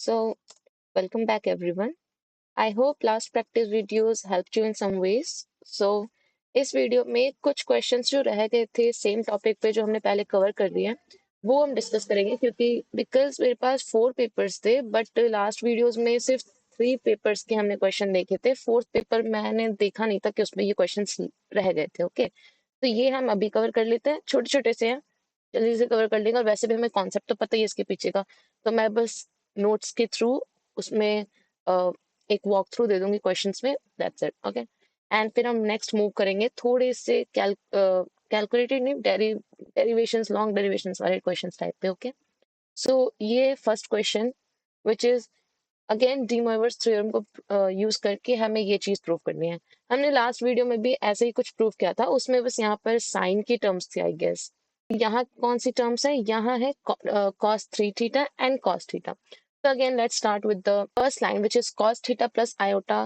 So, welcome back everyone. I hope last practice videos helped you in some ways. So, इस video में कुछ questions जो रह गए थे सेम टॉपिक पे जो हमने पहले कवर कर लिए हैं वो हम डिस्कस करेंगे क्योंकि बिकॉज मेरे पास 4 पेपर्स थे बट लास्ट वीडियोस में सिर्फ 3 पेपर्स के हमने क्वेश्चन देखे थे। फोर्थ पेपर मैंने देखा नहीं था कि उसमें ये क्वेश्चंस रह गए थे। ओके, तो ये हम अभी कवर कर लेते हैं, छोटे छोटे से हैं, जल्दी से कवर कर लेंगे। और वैसे भी हमें कॉन्सेप्ट तो पता ही है इसके पीछे का, तो मैं बस नोट्स के थ्रू उसमें एक वॉक थ्रू दे दूंगी क्वेश्चंस में, दैट्स इट। ओके, एंड फिर हम नेक्स्ट मूव करेंगे थोड़े से कैलकुलेटेड नहीं, डेरिवेशंस, लॉन्ग डेरिवेशंस वाले क्वेश्चंस टाइप पे। ओके, सो ये first question which is again D Moivre's theorem को यूज करके हमें ये चीज प्रूव करनी है। हमने लास्ट वीडियो में भी ऐसे ही कुछ प्रूव किया था, उसमें बस यहाँ पर साइन की टर्म्स थी आई गेस। यहाँ कौन सी टर्म्स है, यहाँ है cos 3 theta and cos theta. So again, let's start with the first line, which is cos theta plus iota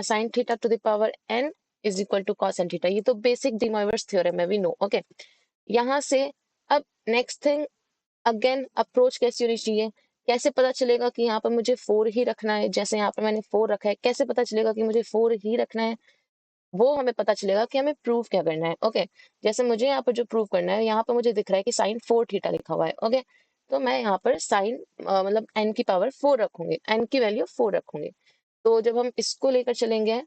sin theta to the power n is equal to cos n theta. ये तो basic D Moivre's theorem है, we know. Okay, यहाँ से अब next thing, again approach कैसी होनी चाहिए, कैसे पता चलेगा कि यहाँ पर मुझे 4 ही रखना है। जैसे यहाँ पर मैंने 4 रखा है, कैसे पता चलेगा कि मुझे 4 ही रखना है, वो हमें पता चलेगा कि हमें प्रूव क्या करना है। ओके, जैसे मुझे यहाँ पर जो प्रूव करना है, यहाँ पर मुझे दिख रहा है कि साइन 4 थीटा लिखा हुआ है। ओके, तो मैं यहाँ पर साइन मतलब n की पावर 4 रखूंगी, n की वैल्यू 4 रखूंगी। तो जब हम इसको लेकर चलेंगे,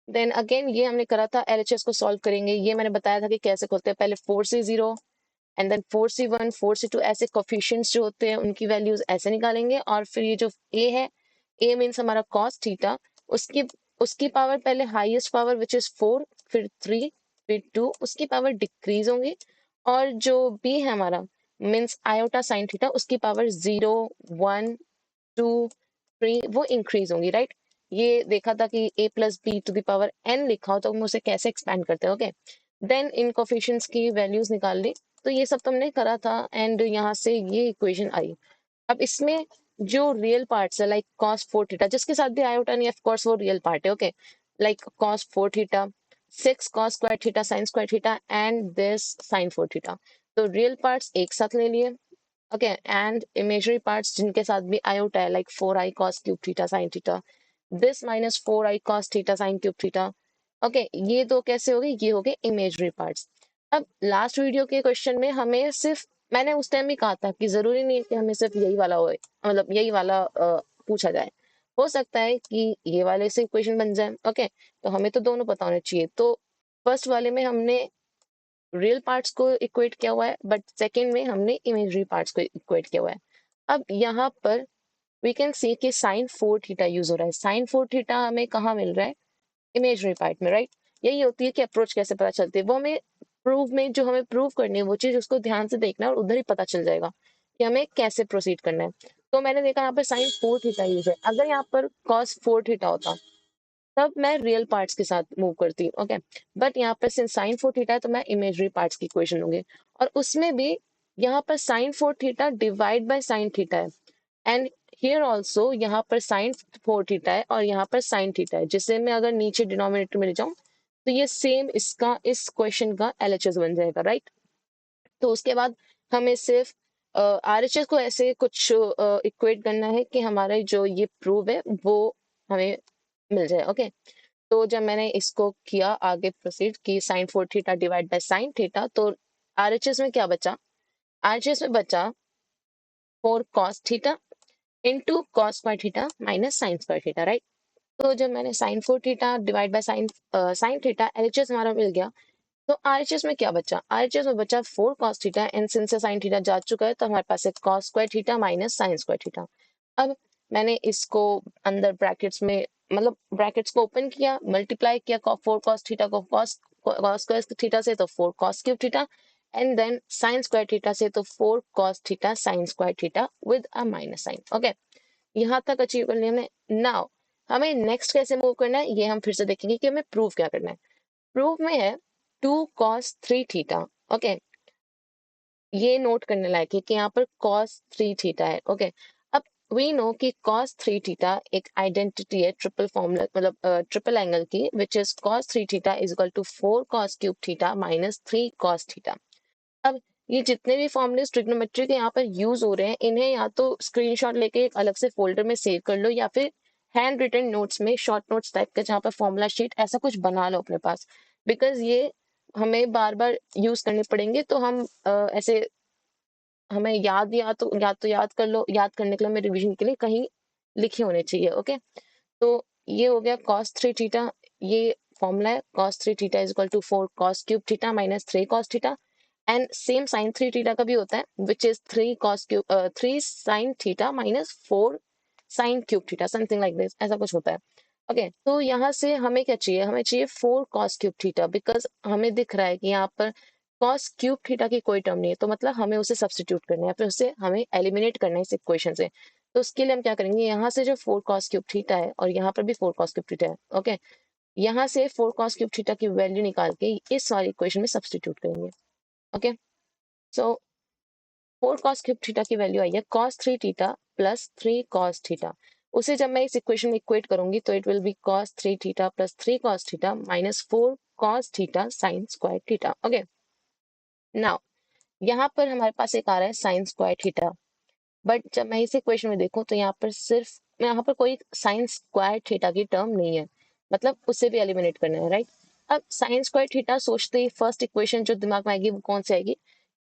देन अगेन ये हमने करा था, एलएचएस को सॉल्व करेंगे। ये मैंने बताया था कि कैसे खोलते हैं, पहले 4C0 and then 4C1 4C2 ऐसे कोफिशिएंट्स जो होते हैं उनकी वैल्यूज ऐसे निकालेंगे। और फिर ये जो a है, a मीन्स हमारा cos थीटा, उसकी उसकी पावर पहले हाईएस्ट पावर विच इज 4, फिर 3, फिर 2, उसकी पावर डिक्रीज होंगी। और जो b है हमारा मीन्स आयोटा साइन थीटा, उसकी पावर 0, 1, 2, 3 वो इंक्रीज होंगी, राइट। ये देखा था कि a plus b to the power n लिखा हो तो हम उसे कैसे एक्सपैंड करते हैं। ओके, देन इन कोफिशिएंट्स की वैल्यूज निकाल ली। तो ये सब तुमने करा था एंड यहाँ से ये इक्वेशन आई। अब इसमें जो रियल पार्ट्स है लाइक cos 4 थीटा, जिसके साथ भी आयोटा नहीं, ऑफ कोर्स वो रियल पार्ट है। Okay, like cos 4 theta, 6 cos square theta sin square theta and this sin 4 theta. तो रियल पार्ट्स एक साथ ले लिए। ओके, एंड इमेजरी पार्ट्स जिनके साथ भी आयोटा है like 4i cos cube theta sin theta, this minus 4i cos theta sin cube theta. Okay, ये दो कैसे हो गए, ये हो गए इमेजरी पार्ट्स। अब लास्ट वीडियो के क्वेश्चन में हमें सिर्फ, मैंने उस टाइम भी कहा था कि जरूरी नहीं है कि हमें सिर्फ यही वाला हो, मतलब यही वाला पूछा जाए, हो सकता है कि ये वाले से इक्वेशन बन जाए। ओके, तो हमें तो दोनों पता होने चाहिए। तो फर्स्ट वाले में हमने रियल पार्ट्स को इक्वेट किया हुआ है, बट सेकेंड में हमने इमेजरी पार्ट्स को इक्वेट किया हुआ है। अब यहाँ पर वी कैन सी कि साइन 4 थीटा यूज हो रहा है। साइन 4 थीटा हमें कहाँ मिल रहा है, इमेजरी पार्ट में, राइट। यही होती है कि अप्रोच कैसे पता चलती है, वो हमें प्रूव में जो हमें प्रूव करनी है वो चीज उसको ध्यान से देखना है और उधर ही पता चल जाएगा कि हमें कैसे प्रोसीड करना है। तो मैंने देखा यहाँ पर साइन 4 थीटा यूज है, अगर यहाँ पर कॉस 4 थीटा होता तब मैं रियल पार्ट्स के साथ मूव करती हूँ। ओके, बट यहाँ पर सिंस साइन 4 थीटा है तो मैं इमेजरी पार्ट्स की इक्वेशन लूंगी। और उसमें भी यहाँ पर sine 4 theta divide by sine theta है, एंड हियर ऑल्सो यहाँ पर साइन 4 थीटा है और यहाँ पर साइन थीटा है, जिससे मैं अगर नीचे डिनोमिनेटर में ले जाऊं तो ये सेम इसका इस क्वेश्चन का एलएचएस बन जाएगा, राइट। तो उसके बाद हमें सिर्फ आरएचएस को ऐसे कुछ इक्वेट करना है कि हमारा जो ये प्रूव है वो हमें मिल जाए। ओके, तो जब मैंने इसको किया आगे प्रोसीड की sine 4 theta divide by sine theta, तो आरएचएस में क्या बचा, आरएचएस में बचा 4 cos theta into cos square theta minus sine square theta, right. तो जब मैंने sine 4 theta divide by sine theta, LHS हमारा मिल गया। तो आरएचएस में क्या बचा, आरएचएस में बचा 4 cos theta and since sine theta जा चुका है तो हमारे पास है cos square theta minus sine square theta. अब मैंने इसको अंदर ब्रैकेट्स में, मतलब ब्रैकेट्स को ओपन किया, मल्टीप्लाई किया 4 cos थीटा को cos स्क्वायर थीटा से तो 4 cos cube theta, and then sine square theta से तो 4 cos theta sine square theta with a minus sign. Okay, यहाँ तक अचीव कर लिया हमने। नाउ हमें नेक्स्ट कैसे मूव करना है ये हम फिर से देखेंगे कि हमें प्रूव क्या करना है। प्रूव में है 2 cos 3 थीटा। ओके, ये नोट करने लायक है कि यहाँ पर cos 3 थीटा है। ओके, अब वी नो कि cos 3 थीटा एक आइडेंटिटी है ट्रिपल फॉर्मूला, मतलब ट्रिपल एंगल की, which is cos 3 theta is equal to 4 cos cube theta minus 3 cos theta. अब ये जितने भी फॉर्मूलेस ट्रिग्नोमेट्री के यहाँ पर यूज हो रहे हैं, इन्हें या तो स्क्रीनशॉट लेके एक अलग से फोल्डर में सेव कर लो, या फिर हैंड रिटन नोट्स में शॉर्ट नोट्स टाइप के जहाँ पर फॉर्मूला शीट ऐसा कुछ बना लो अपने पास, बिकॉज ये हमें बार बार यूज करने पड़ेंगे। तो हम ऐसे हमें याद कर लो, याद करने के लिए हमें रिवीजन के लिए कहीं लिखे होने चाहिए। ओके, तो ये हो गया cos 3 थीटा। ये फॉर्मूला है cos 3 theta is equal to 4 cos cube theta minus 3 cos theta. And same sin 3 theta का भी होता है, which is 3 sin theta minus 4 sin cube theta, something like this, ऐसा कुछ होता है। ओके, तो यहाँ से हमें क्या चाहिए, हमें चाहिए 4 cos क्यूब थीटा, बिकॉज हमें दिख रहा है कि यहाँ पर cos क्यूब थीटा की कोई टर्म नहीं है, तो मतलब हमें उसे सब्स्टिट्यूट करना है, फिर उसे हमें एलिमिनेट करना है इस इक्वेशन से। तो उसके लिए हम क्या करेंगे, यहाँ से जो 4 cos क्यूब थीटा है और यहाँ पर भी 4 cos क्यूब थीटा है, ओके, यहाँ से 4 cos क्यूब थीटा की वैल्यू निकाल के इस वाली इक्वेशन में सब्स्टिट्यूट करेंगे। ओके, सो 4 cos क्यूब थीटा की वैल्यू आई है cos 3 theta plus 3 cos theta. उसे जब मैं इस इक्वेशन में इक्वेट करूंगी तो it will be cos 3 theta plus 3 cos theta minus 4 cos theta sin square theta. Okay, now यहाँ पर हमारे पास एक आ रहा है sin स्क्वायर थीटा, बट जब मैं इस इक्वेशन में देखूं तो यहाँ पर कोई साइन स्क्वायर थीटा की टर्म नहीं है, मतलब उसे भी एलिमिनेट करना है, राइट। अब साइन स्क्वायर थीटा सोचते ही फर्स्ट इक्वेशन जो दिमाग में आएगी वो कौन सी आएगी,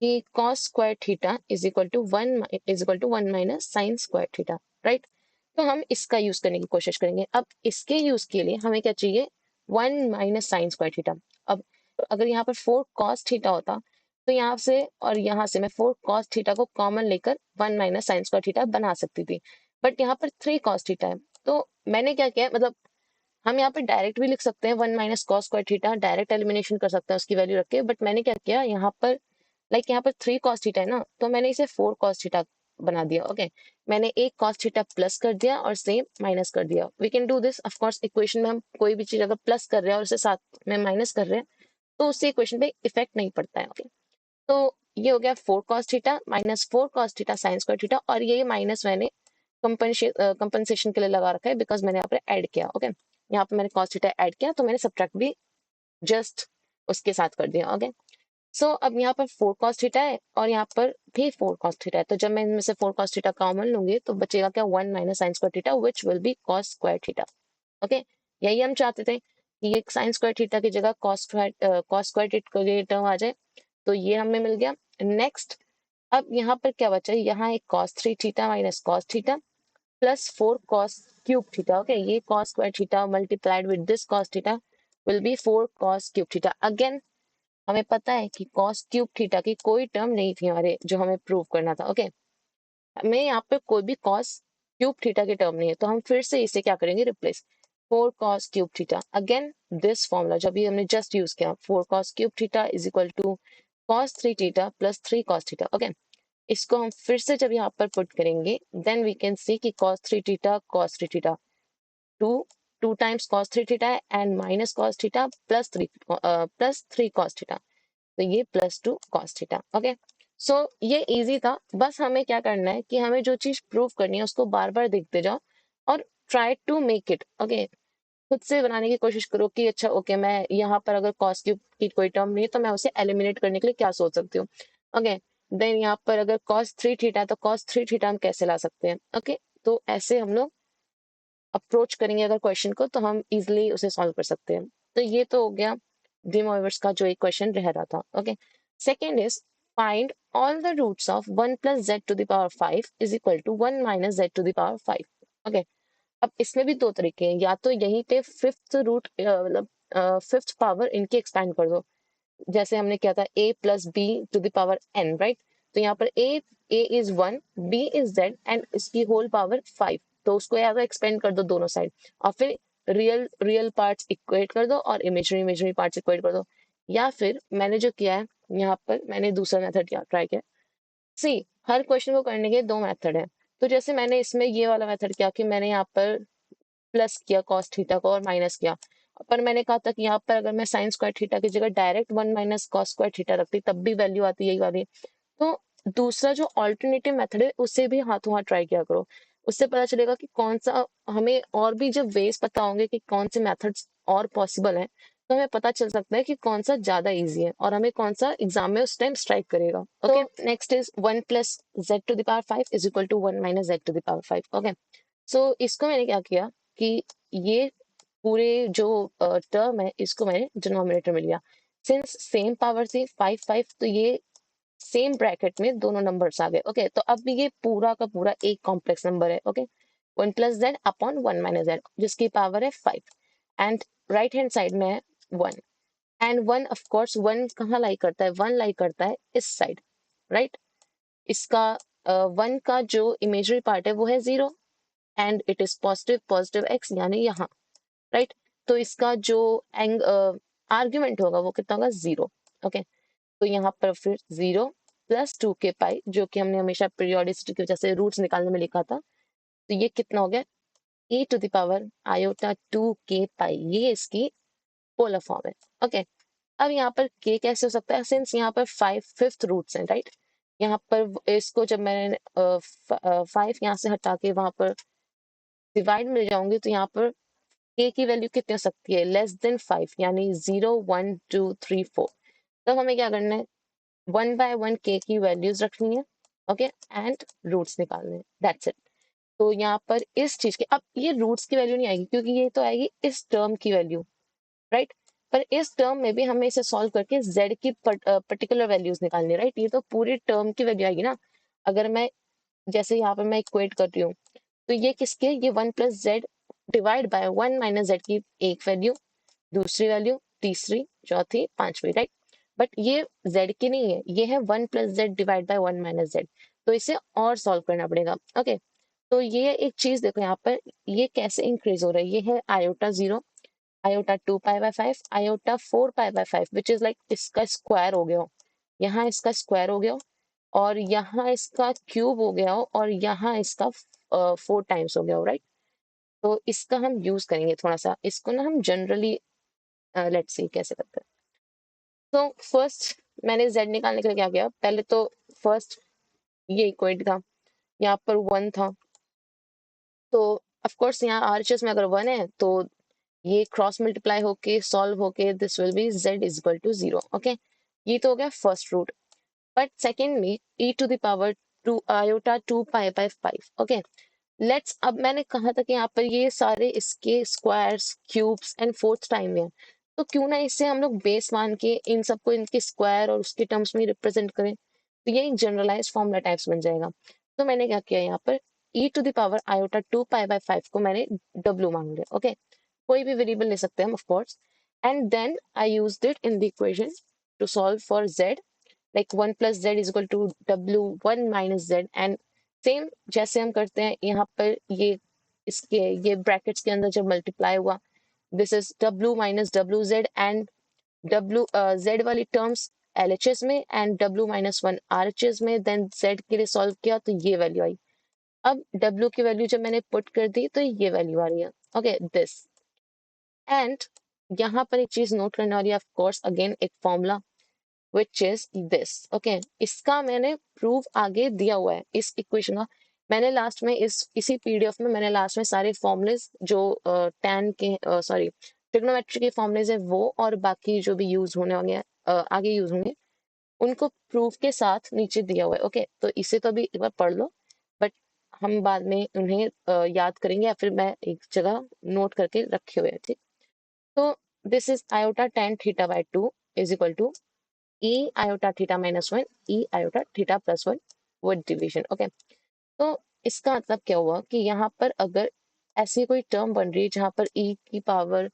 कि cos square theta is equal to one minus sine square theta, right. तो हम इसका यूज करने की कोशिश करेंगे। अब इसके यूज के लिए हमें क्या चाहिए, one minus sine square theta. अब अगर यहाँ पर 4 cos थीटा होता तो यहाँ से और यहाँ से मैं 4 cos थीटा को कॉमन लेकर 1 माइनस साइन स्क्वायर थीटा बना सकती थी, बट यहाँ पर 3 cos थीटा है। तो मैंने क्या किया, मतलब हम यहाँ पे डायरेक्ट भी लिख सकते हैं 1 minus cos square theta, direct elimination कर सकते हैं उसकी वैल्यू रख के, बट मैंने क्या किया यहाँ पर, यहाँ पर 3 cos थीटा है ना, तो मैंने इसे 4 cos थीटा बना दिया। ओके, मैंने एक cos थीटा प्लस कर दिया और सेम माइनस कर दिया। We can do this, of course equation में हम कोई भी चीज अगर प्लस कर रहे हैं और उसे साथ में माइनस कर रहे हैं तो उससे इक्वेशन पे इफेक्ट नहीं पड़ता है। ओके, तो ये हो गया 4 cos theta minus 4 cos theta sine square theta, और ये माइनस मैंने कंपनसेशन के लिए लगा रखा है, बिकॉज मैंने यहाँ पर ऐड किया। ओके, यहाँ पे मैंने cos थीटा ऐड किया तो मैंने सब्ट्रैक्ट भी जस्ट उसके साथ कर दिया। ओके, सो अब यहाँ पर 4 cos थीटा है और यहाँ पर भी 4 cos थीटा है, तो जब मैं इनमें से 4 cos थीटा कॉमन लूंगी तो बचेगा क्या, 1 minus sine square theta which will B cos square theta. Okay, यही हम चाहते थे कि ये साइन स्क्वायर थीटा की जगह cos स्क्वायर थीटा की टर्म आ जाए, तो ये हमें मिल गया। नेक्स्ट, अब यहाँ पर क्या बचा, यहाँ एक cos 3 theta minus cos theta plus 4 cos cube theta. Okay, ये cos square theta multiplied with this cos theta will be 4 cos cube theta. Again हमें पता है कि cos क्यूब थीटा की कोई टर्म नहीं थी हमारे, जो हमें प्रूव करना था। ओके, हमें यहाँ पे कोई भी cos क्यूब थीटा की टर्म नहीं है, तो हम फिर से इसे क्या करेंगे, replace 4 cos cube theta. Again this formula जो अभी हमने जस्ट यूज किया, 4 cos cube theta is equal to cos 3 theta plus 3 cos theta. Okay, इसको हम फिर से जब यहाँ पर पुट करेंगे देन वी कैन सी कि cos 3 theta cos 3 theta 2 2 times cos 3 theta है and minus cos theta plus 3 cos theta, तो ये plus 2 cos theta. Okay, so ये इजी था, बस हमें क्या करना है कि हमें जो चीज प्रूव करनी है उसको बार बार देखते जाओ और try to make it. Okay, खुद से बनाने की कोशिश करो कि अच्छा ओके, मैं यहाँ पर अगर cos क्यूब की कोई टर्म नहीं है तो मैं उसे एलिमिनेट करने के लिए क्या सोच सकती हूँ। ओके, देन यहाँ पर अगर cos 3 थीटा है तो cos 3 थीटा हम कैसे ला सकते हैं। ओके, तो ऐसे हम लोग अप्रोच करेंगे अगर क्वेश्चन को तो हम इजिली उसे सॉल्व कर सकते हैं। तो ये तो हो गया डी मोइवर्स का जो एक क्वेश्चन रह रहा था। Okay, second is find all the roots of 1 plus z to the power 5 is equal to 1 minus z to the power 5। Okay, अब इसमें भी दो तरीके हैं, या तो यहीं पे फिफ्थ रूट मतलब फिफ्थ पावर इनकी एक्सपैंड कर दो, जैसे हमने किया था a plus b to the power n, right. तो यहाँ पर a is 1, b is z and इसकी होल पावर 5, तो उसको या तो एक्सपेंड कर दो दोनों साइड और फिर रियल रियल पार्ट्स इक्वेट कर दो और इमेजरी इमेजरी पार्ट्स इक्वेट कर दो, या फिर मैंने जो किया है यहाँ पर मैंने दूसरा मेथड ट्राई किया। सी, हर क्वेश्चन को करने के दो मेथड है, तो जैसे मैंने इसमें ये वाला मेथड किया कि मैंने यहाँ पर प्लस किया cos थीटा को और माइनस किया, पर मैंने कहा था कि यहाँ पर अगर मैं साइन स्क्वायर थीटा की जगह direct 1 minus cos square theta रखती तब भी वैल्यू आती यही वाली। तो दूसरा जो ऑल्टरनेटिव मेथड है उसे भी हाथों हाथ ट्राई किया करो, उससे पता चलेगा कि कौन सा, हमें और भी जब वेज पता होंगे कि कौन से मेथड्स और पॉसिबल हैं तो हमें पता चल सकता है कि कौन सा ज्यादा इजी है और हमें कौन सा एग्जाम में उस टाइम स्ट्राइक करेगा। Okay, next is 1 + z⁵ is equal to 1 - z⁵ okay. So इसको मैंने क्या किया कि ये पूरे जो टर्म है इसको मैंने डिनोमिनेटर में लिया। सिंस सेम पावर थी 5 5, तो ये सेम ब्रैकेट में दोनों नंबर्स आ गए। ओके, तो अब ये पूरा का पूरा एक कॉम्प्लेक्स नंबर है। ओके, 1 + z/(1 - z) जिसकी पावर है 5 एंड राइट हैंड साइड में है 1 एंड 1 ऑफ कोर्स 1 कहाँ लाई करता है, 1 लाई करता है इस साइड, राइट। इसका 1 का जो इमेजरी पार्ट है वो है 0 and it is positive positive x यानी यहाँ, राइट। तो इसका जो आर्ग्यूमेंट होगा वो कितना होगा, 0। ओके, तो यहाँ पर फिर 0 + 2k π, जो कि हमने हमेशा पीरियोडिसिटी की वजह से रूट्स निकालने में लिखा था, तो ये कितना हो गया, e⁻i²2k π, ये इसकी पोलर फॉर्म है। ओके, अब यहाँ पर k कैसे हो सकता है, सिंस यहाँ पर 5 5th रूट्स हैं, राइट। यहाँ पर इसको जब मैंने 5 यहाँ से हटा के वहां पर डिवाइड में ले जाऊंगी तो यहाँ पर k की वैल्यू कितनी हो सकती है, <5 यानी 0 1 2 3 4। तब हमें क्या करना है, 1/1 k की वैल्यूज रखनी है। ओके, एंड रूट्स निकालने हैं, दैट्स इट। तो यहाँ पर इस चीज के, अब ये रूट्स की वैल्यू नहीं आएगी क्योंकि ये तो आएगी इस टर्म की वैल्यू, राइट। पर इस टर्म में भी हमें इसे सॉल्व करके z की पर्टिकुलर वैल्यूज निकालनी है, राइट। ये तो पूरी टर्म की वैल्यू आएगी ना। अगर मैं जैसे यहाँ पर मैं इक्वेट कर रही हूँ, तो ये किसके, ये 1 + z/(1 - z) की एक वैल्यू, दूसरी वैल्यू, तीसरी, चौथी, पांचवी, राइट। बट ये z की नहीं है, ये है 1 + z/(1 - z)। तो इसे और सॉल्व करना पड़ेगा। ओके, तो ये एक चीज देखो यहाँ पर, ये कैसे इंक्रीज हो रहा है, ये है i0, i2π/5, i4π/5 which is like इसका स्क्वायर हो गया हो, यहाँ इसका स्क्वायर हो गया हो, और यहाँ इसका क्यूब हो गया हो, और यहाँ इसका 4 टाइम्स हो गया हो, राइट। तो इसका हम यूज करेंगे थोड़ा सा, इसको ना हम जनरली लेट्स सी कैसे करते हैं। तो फर्स्ट मैंने z निकालने के लिए क्या किया, पहले तो फर्स्ट ये इक्वेट था, यहाँ पर 1 था, तो ऑफ कोर्स यहाँ आरएचएस में अगर 1 है तो ये क्रॉस मल्टीप्लाई होके सॉल्व होके this will be z is equal to 0। Okay, ये तो हो गया फर्स्ट रूट। बट सेकेंड में e⁻²i/2π/5। ओके, लेट्स, अब मैंने कहा था कि यहाँ पर ये सारे इसके squares, cubes and fourth time में है, तो क्यों ना इससे हम लोग बेस मान के इन सबको इनके स्क्वायर और उसके टर्म्स में रिप्रेजेंट करें, तो ये एक जनरलाइज फॉर्मूला टाइप्स बन जाएगा। तो मैंने क्या किया, यहाँ पर e⁻i/2π/5 को मैंने w मान लिया। ओके, कोई भी वेरिएबल ले सकते हैं हम of course, and then I used it in the equation to solve for z, like 1 + z is equal to w1 - z, and same जैसे हम करते हैं यहाँ पर, ये इसके ये ब्रैकेट्स के अंदर जब मल्टीप्लाई हुआ, this is w - wz and w z वाली टर्म्स LHS में एंड w - 1 RHS में, देन z के लिए सॉल्व किया तो ये वैल्यू आई। अब w की वैल्यू जब मैंने पुट कर दी तो ये वैल्यू आ रही है। ओके, दिस, एंड यहाँ पर एक चीज नोट करने वाली है, ऑफ कोर्स अगेन एक formula which is this। okay, इसका मैंने प्रूफ आगे दिया हुआ है इस इक्वेशन का। मैंने लास्ट में इसी पीडीएफ में मैंने लास्ट में सारे फॉर्मुलेस जो टैन के सॉरी ट्रिग्नोमेट्री के फॉर्मुलेस है वो, और बाकी जो भी यूज होने होंगे आगे यूज होंगे, उनको प्रूफ के साथ नीचे दिया हुआ है। ओके, तो इसे तो अभी एक बार पढ़ लो, बट हम बाद में उन्हें याद करेंगे, या फिर मैं एक जगह नोट करके रखे हुए हैं, ठीक। तो this is i/tan θ/2 is equal to e⁻θ-1 e⁻θ+1 with division. Okay, तो इसका मतलब क्या हुआ कि यहाँ पर अगर ऐसी कोई टर्म बन रही है जहां पर e की पावर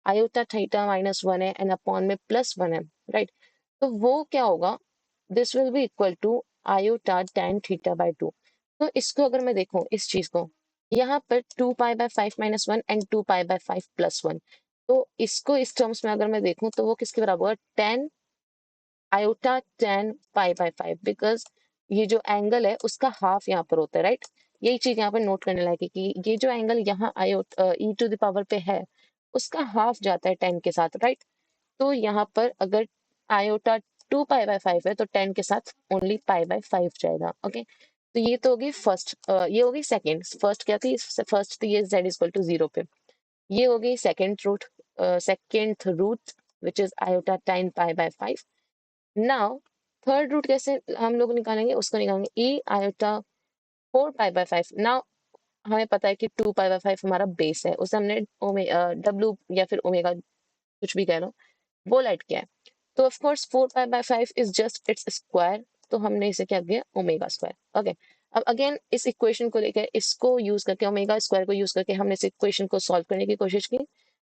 i/θ-1 है एंड अपॉन में +1 है, राइट, तो वो क्या होगा, this will be equal to i/tan θ/2। तो इसको अगर मैं देखूं इस चीज को, यहाँ पर 2π/5 - 1 एंड 2π/5 + 1, तो इसको इस टर्म्स में अगर मैं देखूं तो वो किसके बराबर है, tan i/tan π/5, बिकॉज ये जो एंगल है उसका हाफ यहाँ पर होता है, राइट। यही चीज यहाँ पर नोट करने लायक है कि ये जो एंगल यहाँ e⁻ पे है उसका हाफ जाता है 10 के साथ, राइट। तो यहाँ पर अगर i/2π/5 है तो 10 के साथ ओनली π/5 जाएगा। ओके, तो ये तो होगी फर्स्ट, ये होगी सेकेंड। फर्स्ट क्या थी, फर्स्ट थी ये z इक्वल टू 0 पे, ये हो गई second root, second root which is iota 10 pi by 5. Now third root कैसे हम लोग निकालेंगे, उसको निकालेंगे e iota 4 pi by 5. Now हमें पता है कि 2 पाई बाय 5 हमारा बेस है, उसे हमने डब्ल्यू या फिर ओमेगा कुछ भी कह लो वो ऐड किया है. तो of course 4 pi by 5 is just its square, तो हमने इसे क्या किया ओमेगा स्क्वायर. ओके, अब अगेन इस इक्वेशन को लेकर इसको यूज करके ओमेगा स्क्वायर को यूज करके हमने इस इक्वेशन को सॉल्व करने की कोशिश की.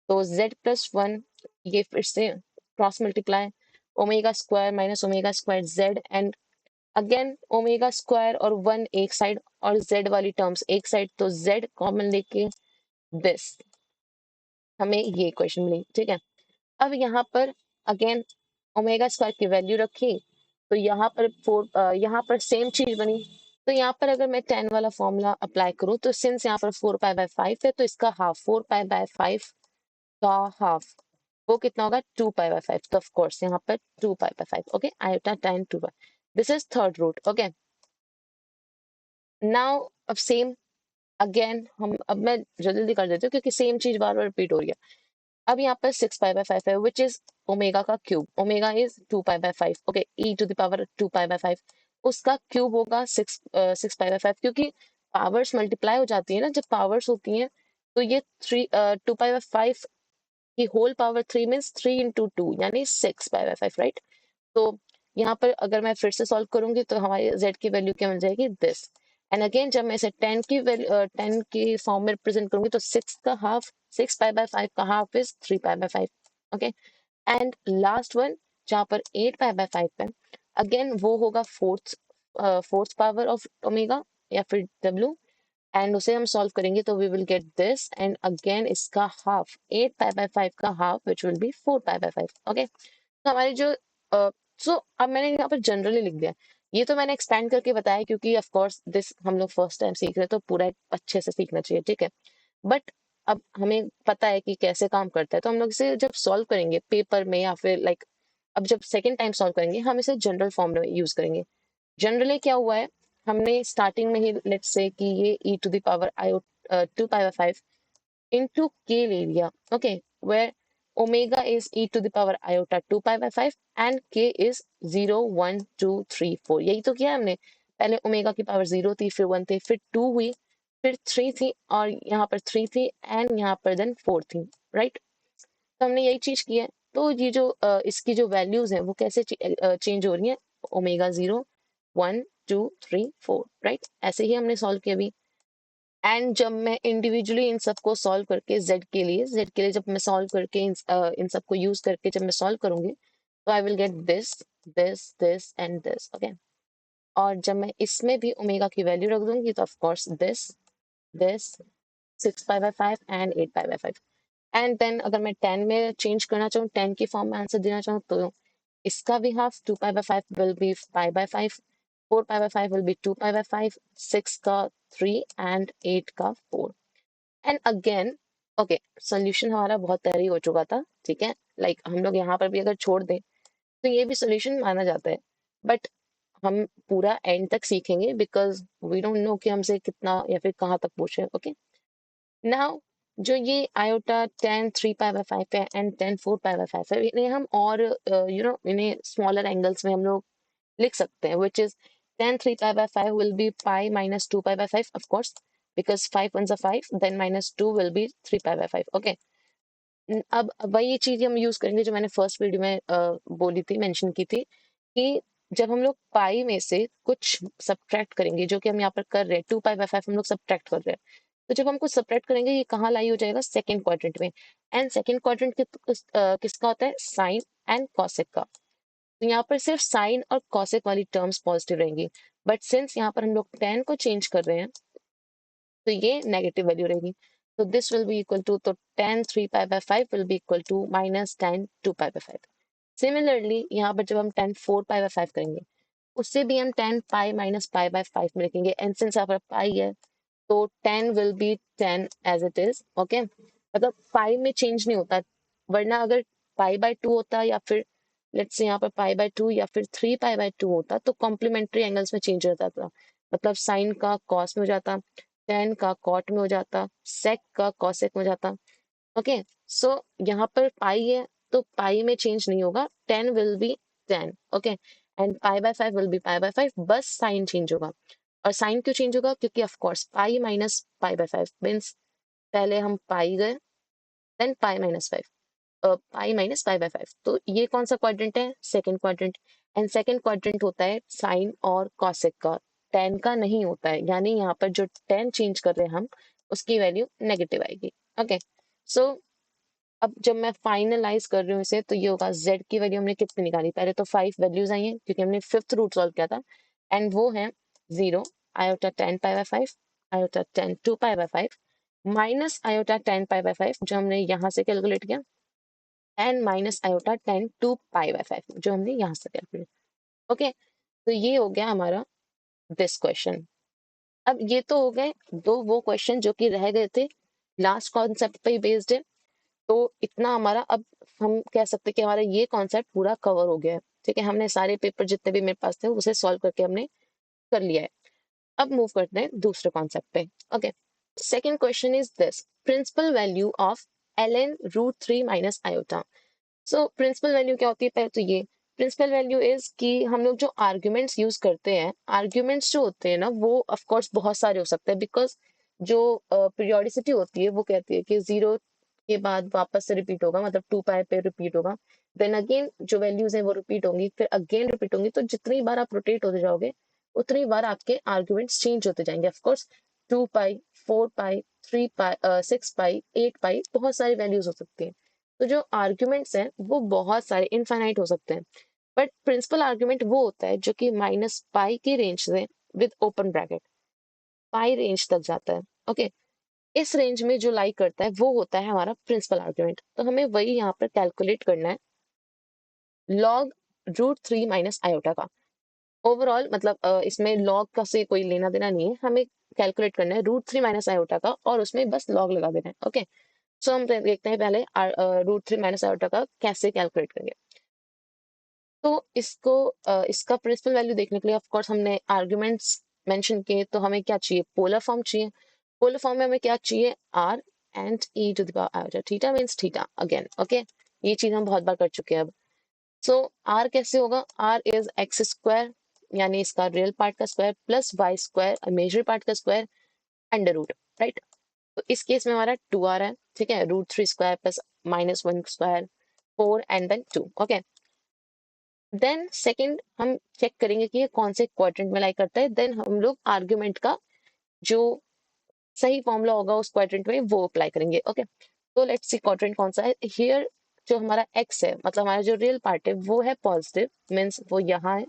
तो z+1 ये फिर से cross multiply omega square minus omega square z, and again omega square और 1 एक साइड और z वाली टर्म्स एक साइड, तो z कॉमन लेके दिस हमें ये इक्वेशन मिली. ठीक है, अब यहाँ पर अगेन ओमेगा स्क्वायर की वैल्यू रखी, तो यहाँ पर यहाँ पर सेम चीज बनी. तो यहाँ पर अगर मैं 10 वाला फॉर्मूला अप्लाई करूँ, तो सिंस यहाँ पर 4 पाई बाय 5 है, तो इसका हाफ 4 पाई बाय 5 का हाफ वो कितना होगा 2 पाई बाय 5. तो ऑफ कोर्स यहाँ पर 2 pi by 5. Okay, iota 10 2 pi. This is third root. Okay, now अब सेम अगेन हम अब मैं जल्दी जल्दी कर देती हूँ क्योंकि सेम चीज बार बार रिपीट हो रही है. अब यहाँ पर 6 पाई बाय 5 है विच इज ओमेगा का cube. Omega is 2 pi by 5. Okay, e to the power 2 pi by 5 उसका क्यूब होगा 6 पाई बाय 5, क्योंकि पावर्स मल्टीप्लाई हो जाती है ना जब पावर्स होती हैं. तो ये 2 पाई बाय 5 की होल पावर 3 मीन्स 3 इंटू 2 यानी 6 पाई बाय 5, राइट. तो यहाँ पर अगर मैं फिर से सॉल्व करूंगी तो हमारी z की वैल्यू क्या मिल जाएगी दिस. एंड अगेन जब मैं इसे 10 की वैल्यू 10 की फॉर्म में रिप्रेजेंट करूंगी तो 6 का हाफ 6 पाई बाय 5 का half is 3 pi by 5. Okay, and last one जहाँ पर 8 पाई बाय 5 है, अगेन वो होगा फोर्थ पावर ऑफ ओमेगा या फिर w, एंड उसे हम सॉल्व करेंगे तो we will get this, and again इसका हाफ 8 पाई बाय 5 का half which will be 4 pi by 5. Okay, तो हमारी जो सो अब मैंने यहाँ पर जनरली लिख दिया. ये तो मैंने एक्सपैंड करके बताया क्योंकि ऑफ कोर्स दिस हम लोग फर्स्ट टाइम सीख रहे हैं तो पूरा अच्छे से सीखना चाहिए. ठीक है, बट अब हमें पता है कि कैसे काम करता है, तो हम लोग इसे जब सॉल्व करेंगे पेपर में या फिर लाइक अब जब सेकेंड टाइम सॉल्व करेंगे हम इसे जनरल फॉर्म में यूज करेंगे. जनरली क्या हुआ है, हमने स्टार्टिंग में ही लेट्स से कि ये e to the power i 2 pi by 5 into k ले लिया. Okay, where omega is e to the power iota 2 pi by 5 and k is 0 1 2 3 4. यही तो किया हमने. पहले ओमेगा की पावर 0 थी, फिर 1 थी, फिर 2 हुई, फिर 3 थी और यहाँ पर 3 थी एंड यहाँ पर देन 4 थी, राइट. तो हमने यही चीज की है. तो ये जो इसकी जो वैल्यूज हैं वो कैसे चेंज हो रही हैं, ओमेगा 0 1 2 3 4, राइट. ऐसे ही हमने सॉल्व किया अभी. एंड जब मैं इंडिविजुअली इन सबको सॉल्व करके z के लिए जब मैं सॉल्व करके इन सबको यूज करके जब मैं सॉल्व करूंगी तो I will get this this this and this. Okay, और जब मैं इसमें भी ओमेगा की वैल्यू रख दूंगी तो of course this 6 pi by 5 and 8 pi by 5. And then अगर मैं 10 में चेंज करना चाहूँ, 10 की फॉर्म में आंसर देना चाहूँ, तो इसका भी half 2 pi by 5 will B pi by 5, 4 pi by 5 will be 2 pi by 5, 6 का 3 एंड 8 का 4. एंड अगेन ओके, सोल्यूशन हमारा बहुत तैयारी हो चुका था. ठीक है, लाइक हम लोग यहाँ पर भी अगर छोड़ दें तो ये भी सोल्यूशन माना जाता है, बट हम पूरा एंड तक सीखेंगे बिकॉज वी डोंट नो कि हमसे कितना या फिर कहाँ तक पूछे. ओके, नाउ जो ये आयोटा 10 3 पाई बाय 5 है एंड 10 4 पाई बाय 5 है, इन्हें हम और इन्हें स्मॉलर एंगल्स में हम लोग लिख सकते हैं, which is 10 3 pi by 5 will be pi minus 2 pi by 5, of course, because 5 ones are 5, then minus 2 will be 3 pi by 5. Okay. अब वही चीज हम यूज करेंगे जो मैंने फर्स्ट वीडियो में बोली थी, मेंशन की थी कि जब हम लोग पाई में से कुछ सब्ट्रैक्ट करेंगे, जो कि हम यहाँ पर कर रहे हैं 2 पाई बाय 5 हम लोग सब्ट्रैक्ट कर रहे हैं, तो जब हम कुछ सब्ट्रैक्ट करेंगे ये कहाँ लाई हो जाएगा, सेकंड क्वाड्रेंट में. एंड सेकंड क्वाड्रेंट किसका होता है, साइन एंड कॉसेक का. तो यहाँ पर सिर्फ साइन और कॉसेक वाली टर्म्स पॉजिटिव रहेंगी, बट सिंस यहाँ पर हम लोग 10 को चेंज कर रहे हैं तो ये नेगेटिव वैल्यू रहेगी. तो this will be equal to, तो 10 3 pi by 5 will be equal to minus 10 2 pi by 5. Similarly यहाँ पर जब हम 10 4 पाई बाय 5 करेंगे उससे भी हम 10 पाई माइनस पाई बाय 5 में लिखेंगे, एंड सिंस यहाँ पर पाई है तो 10 will be 10 as it is. Okay, मतलब पाई में चेंज नहीं होता, वरना अगर पाई बाय 2 होता या फिर लेट्स से यहाँ पर पाई बाय 2 या फिर 3 पाई बाय 2 होता तो कॉम्प्लीमेंट्री एंगल्स में चेंज हो जाता था. मतलब साइन का कॉस में हो जाता, टेन का कॉट में हो जाता, सेक का कॉसेक में हो जाता. ओके, सो यहाँ पर पाई है तो पाई में चेंज नहीं होगा, 10 will be 10, okay, and pi by 5 will B pi by 5, बस साइन चेंज होगा। और साइन क्यों चेंज होगा? क्योंकि of course pi minus pi by 5 means पहले हम पाई गए, then pi minus 5, pi minus pi by 5। तो ये कौन सा क्वाड्रेंट है? Second quadrant. And second quadrant होता है साइन और कॉसेक का, टेन का नहीं होता है, यानी यहाँ पर जो टेन चेंज कर रहे हैं हम, उसकी वैल्यू नेगेटिव आएगी। ओके, सो अब जब मैं फाइनलाइज कर रही हूँ इसे, तो ये होगा z की वैल्यू हमने कितनी निकाली? पहले तो 5 वैल्यूज आई हैं क्योंकि हमने फिफ्थ रूट सॉल्व किया था, एंड वो है 0, iota 10 pi by 5, iota 10 2 pi by 5, minus iota 10 pi by 5 जो हमने यहाँ से कैलकुलेट किया, and minus iota 10 2 pi by 5 जो हमने यहाँ से कैलकुलेट। ओके, तो ये हो गया हमारा दिस क्वेश्चन। अब ये तो हो गए दो वो क्वेश्चन जो कि रह गए थे, लास्ट कॉन्सेप्ट पे ही बेस्ड है। तो इतना हमारा, अब हम कह सकते हैं कि हमारा ये कॉन्सेप्ट पूरा कवर हो गया है। ठीक है, हमने सारे पेपर जितने भी मेरे पास थे उसे सॉल्व करके हमने कर लिया है। अब मूव करते हैं दूसरे कॉन्सेप्ट पे। Okay, second question is this, principal value of ln root 3 minus iota. So principal value क्या होती है? पहले तो ये प्रिंसिपल वैल्यू इज कि हम लोग जो आर्ग्यूमेंट्स यूज करते हैं, आर्ग्यूमेंट्स जो होते हैं ना, वो ऑफ कोर्स बहुत सारे हो सकते हैं, बिकॉज जो पीरियोडिसिटी होती है वो कहती है कि 0 के बाद वापस से रिपीट होगा, मतलब 2 पाई पे रिपीट होगा, देन अगेन जो वैल्यूज हैं वो रिपीट होंगी, फिर अगेन रिपीट होंगी। तो जितनी बार आप रोटेट होते जाओगे उतनी बार आपके आर्ग्यूमेंट्स चेंज होते जाएंगे। ऑफ कोर्स 2 पाई, 4 पाई, 3 पाई, 6 पाई, 8 पाई, बहुत सारी वैल्यूज हो सकती हैं। तो जो आर्ग्यूमेंट्स हैं वो बहुत सारे इनफाइनाइट हो सकते हैं, बट प्रिंसिपल आर्ग्यूमेंट वो होता है जो कि माइनस पाई की रेंज से, with open bracket, pi range तक जाता है। ओके, इस रेंज में जो लाई करता है वो होता है हमारा प्रिंसिपल आर्ग्यूमेंट। तो हमें वही यहाँ पर कैलकुलेट करना है, लॉग रूट 3 माइनस आयोटा का। ओवरऑल मतलब इसमें लॉग का से कोई लेना देना नहीं है, हमें कैलकुलेट करना है रूट 3 माइनस आयोटा का, और उसमें बस लॉग लगा देना है। ओके, सो हम देखते हैं पहले रूट 3 माइनस आयोटा का कैसे कैलकुलेट करेंगे। तो इसको इसका प्रिंसिपल वैल्यू देखने के लिए ऑफ कोर्स हमने आर्ग्यूमेंट्स मेंशन किए, तो हमें क्या चाहिए? पोलर फॉर्म चाहिए। पोलर फॉर्म में हमें क्या चाहिए? r and e to the power iota, theta means theta again. Okay, ये चीज हम बहुत बार कर चुके हैं अब। सो r कैसे होगा? r इज एक्स स्क्वायर, यानी इसका रियल पार्ट का square, plus y square imaginary part का स्क्वायर, अंडर रूट, राइट। तो इस केस में हमारा 2 आ रहा है, ठीक है, root 3 square plus minus 1 square, 4 and then 2। Okay, then second हम चेक करेंगे कि ये कौन से क्वाड्रेंट में लाई करता है, देन हम लोग आर्ग्यूमेंट का जो सही फॉर्मूला होगा उस क्वाड्रेंट में वो अप्लाई करेंगे। ओके, तो लेट्स सी क्वाड्रेंट कौन सा है। हियर जो हमारा x है, मतलब हमारा जो रियल पार्ट है वो है पॉजिटिव, मीन्स वो यहाँ है,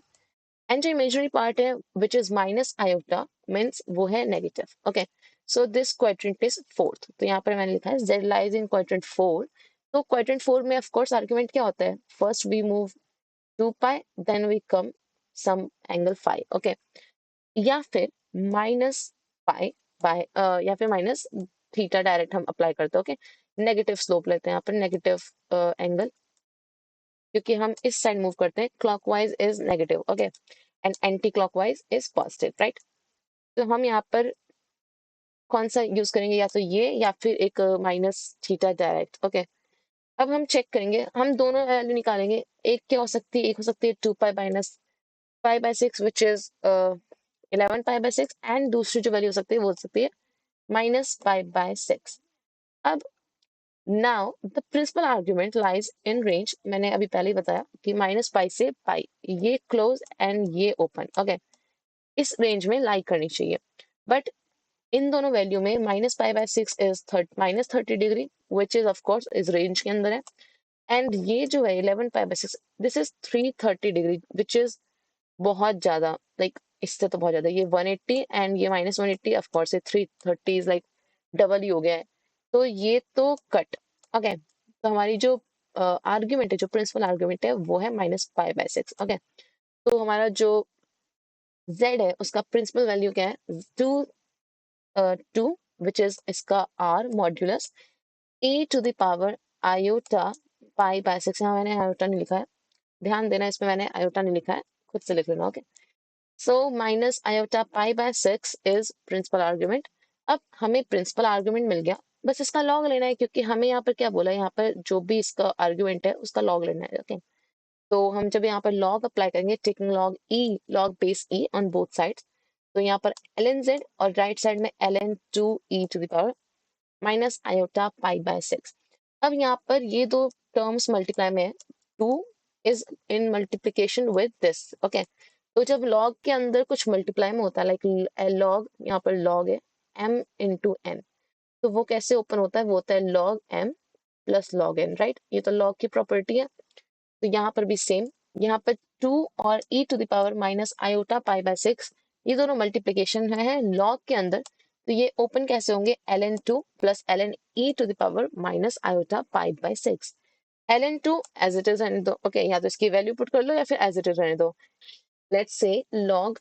एंड जो इमेजिनरी पार्ट है which is minus iota, means वो है negative. Okay, so this quadrant is fourth. तो यहाँ पर मैंने लिखा है z लाइज इन क्वाड्रेंट 4। तो क्वाड्रेंट 4 में ऑफ कोर्स आर्ग्यूमेंट क्या होता है? First we move 2 pi, then we come some angle phi, okay, या फिर माइनस पाई बाय, या फिर माइनस थीटा डायरेक्ट हम अप्लाई करते हैं। ओके, नेगेटिव स्लोप लेते हैं यहाँ पर, नेगेटिव एंगल, क्योंकि हम इस साइड मूव करते हैं, clockwise is negative, okay, and anti clockwise is positive, right. तो हम यहाँ पर कौन सा यूज करेंगे? या तो ये या फिर एक माइनस थीटा डायरेक्ट। ओके, अब हम चेक करेंगे, हम दोनों वैल्यू निकालेंगे। एक क्या हो सकती है? एक हो सकती है 2 पाई minus pi by 6 which is 11 pi by 6, and दूसरी जो वैल्यू हो सकती है वो हो सकती है माइनस पाई बाय 6। अब now the principal argument lies in range, मैंने अभी पहले ही बताया कि माइनस पाई से पाई, ये क्लोज एंड ये ओपन। ओके, इस रेंज में लाई करनी चाहिए, बट इन दोनों वैल्यू में minus pi by 6 is minus 30 degree, which is of course इस रेंज के अंदर है, एंड ये जो है 11 पाई by 6, this is 330 degree, which is बहुत ज्यादा, लाइक इससे तो बहुत ज्यादा, ये 180 एंड ये माइनस 180, ऑफ कोर्स ये 330 इज लाइक डबल ही हो गया है। तो ये तो कट। ओके, तो हमारी जो आर्ग्यूमेंट है, जो प्रिंसिपल आर्ग्यूमेंट है वो है माइनस पाई बाय 6। ओके, तो हमारा जो z है उसका प्रिंसिपल वैल्यू क्या है? 2 विच इज इसका r modulus e to the power iota pi by 6। यहाँ मैंने आयोटा नहीं लिखा है, ध्यान देना, इसमें मैंने आयोटा नहीं लिखा है, खुद से लिख लेना। Okay, so minus iota pi by 6 is principal argument। अब हमें प्रिंसिपल आर्ग्यूमेंट मिल गया, बस इसका लॉग लेना है, क्योंकि हमें यहाँ पर क्या बोला है, यहाँ पर जो भी इसका आर्ग्यूमेंट है उसका लॉग लेना है। ओके, तो हम जब यहाँ पर लॉग अप्लाई करेंगे, taking log base e on both sides, तो यहाँ पर ln z और राइट साइड में ln 2e to the power minus iota pi by 6। अब यहाँ पर ये दो टर्म्स मल्टीप्लाई में है, 2 is in multiplication with this. Okay, तो जब लॉग के अंदर कुछ मल्टीप्लाई में होता है, लाइक लॉग, यहाँ पर लॉग है m इंटू n, तो वो कैसे ओपन होता है, वो होता है log m plus log n, right. ये तो लॉग की प्रॉपर्टी है। तो यहाँ पर भी सेम, यहाँ पर 2 और e to the power minus iota pi by 6, ये दोनों मल्टीप्लीकेशन है लॉग के अंदर, तो ये ओपन कैसे होंगे, ln 2 plus ln e to the power minus iota pi by 6। ln 2 as it is रहने दो, ओके, या तो इसकी वैल्यू पुट कर लो या फिर एज इट इज रहने दो। Let's say log,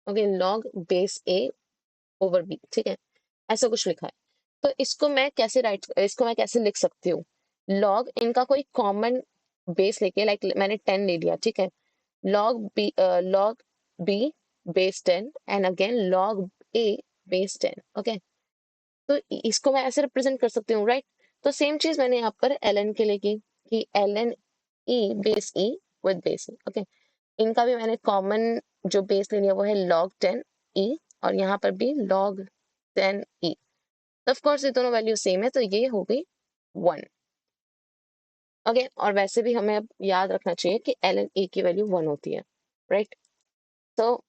okay, log base a over b, ठीक है, ऐसा कुछ लिखा है। तो इसको मैं कैसे लिख सकती हूँ, लॉग इनका कोई कॉमन बेस लेके, लाइक मैंने 10 ले लिया, ठीक है, log b base 10 and again log a base 10। Okay, तो इसको मैं ऐसे रिप्रेजेंट कर सकती हूँ, राइट। तो सेम चीज मैंने यहाँ पर ln के लिए की कि ln e base e with base e। Okay, इनका भी मैंने कॉमन जो बेस ले लिया वो है log 10 e, और यहाँ पर भी log 10 e। ऑफ कोर्स ये दोनों वैल्यू सेम है, तो ये हो गई 1। ओके, और वैसे भी हमें अब याद रखना चाहिए कि ln e की वैल्यू 1 होती है, राइट। तो